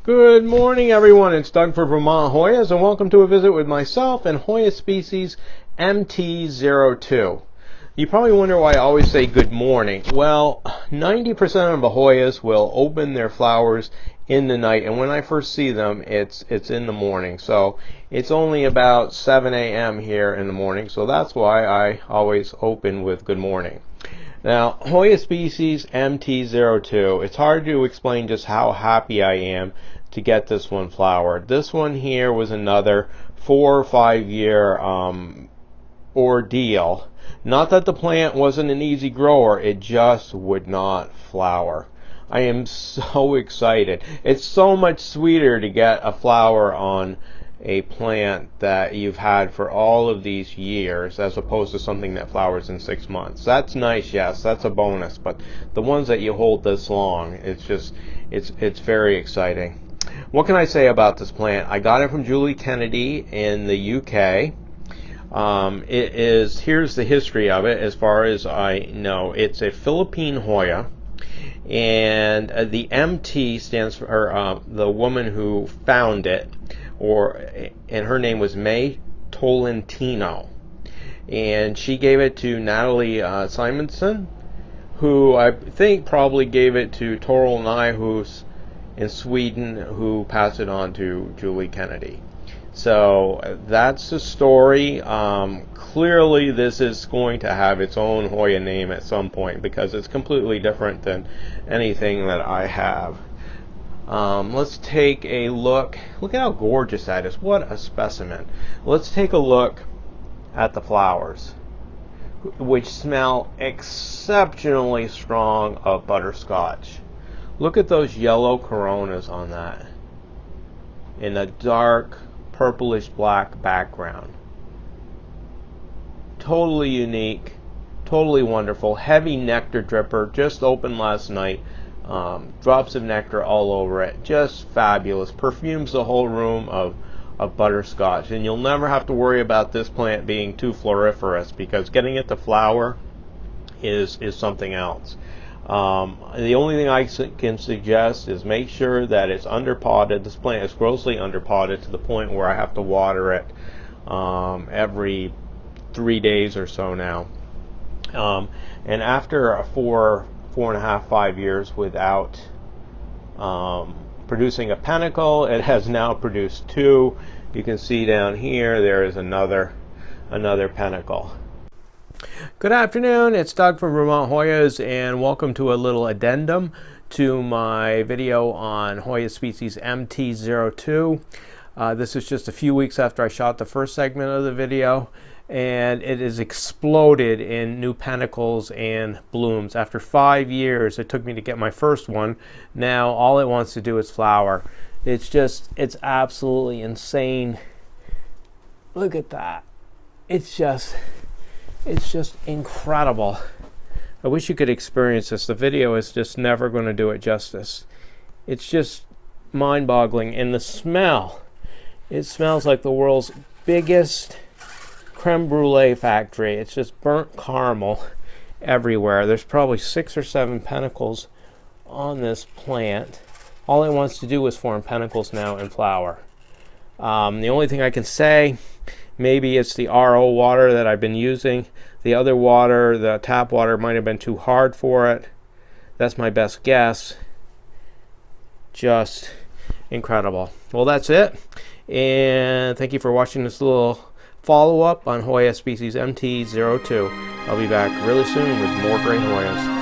Good morning, everyone. It's Doug for Vermont Hoyas, and welcome to a visit with myself and Hoya species MT02. You probably wonder why I always say good morning. Well, 90% of the Hoyas will open their flowers in the night, and when I first see them, it's in the morning. So it's only about 7 a.m. here in the morning, so that's why I always open with good morning. Now, Hoya species MT02, it's hard to explain just how happy I am to get this one flowered. This one here was another 4 or 5 year ordeal. Not that the plant wasn't an easy grower, it just would not flower. I am so excited. It's so much sweeter to get a flower on a plant that you've had for all of these years as opposed to something that flowers in 6 months. That's nice, yes, that's a bonus, but the ones that you hold this long, it's very exciting. What can I say about this plant? I got it from Julie Kennedy in the UK. Here's the history of it as far as I know. It's a Philippine Hoya, and the MT stands for the woman who found it, and her name was May Tolentino, and she gave it to Natalie Simonson, who I think probably gave it to Toril Nyhus in Sweden, who passed it on to Julie Kennedy. So that's the story. Clearly this is going to have its own Hoya name at some point because it's completely different than anything that I have. Let's take a look. Look at how gorgeous that is. What a specimen. Let's take a look at the flowers, which smell exceptionally strong of butterscotch. Look at those yellow coronas on that in a dark purplish black background. Totally unique, totally wonderful. Heavy nectar dripper, just opened last night. Drops of nectar all over it. Just fabulous. Perfumes the whole room of butterscotch. And you'll never have to worry about this plant being too floriferous because getting it to flower is something else. The only thing I can suggest is make sure that it's underpotted. This plant is grossly underpotted to the point where I have to water it every 3 days or so now. And after a 4.5, 5 years without producing a panicle, it has now produced 2. You can see down here there is another panicle. Good afternoon, it's Doug from Vermont Hoyas, and welcome to a little addendum to my video on Hoya species MT02. This is just a few weeks after I shot the first segment of the video, and it has exploded in new panicles and blooms. After 5 years it took me to get my first one. Now all it wants to do is flower. It's absolutely insane. Look at that. It's just incredible. I wish you could experience this. The video is just never going to do it justice. It's just mind-boggling. And the smell, it smells like the world's biggest creme brulee factory. It's just burnt caramel everywhere. There's probably 6 or 7 panicles on this plant. All it wants to do is form panicles now and flower. The only thing I can say, maybe it's the RO water that I've been using. The other water, the tap water, might have been too hard for it. That's my best guess. Just incredible. Well, that's it. And thank you for watching this little follow-up on Hoya species MT02. I'll be back really soon with more great Hoyas.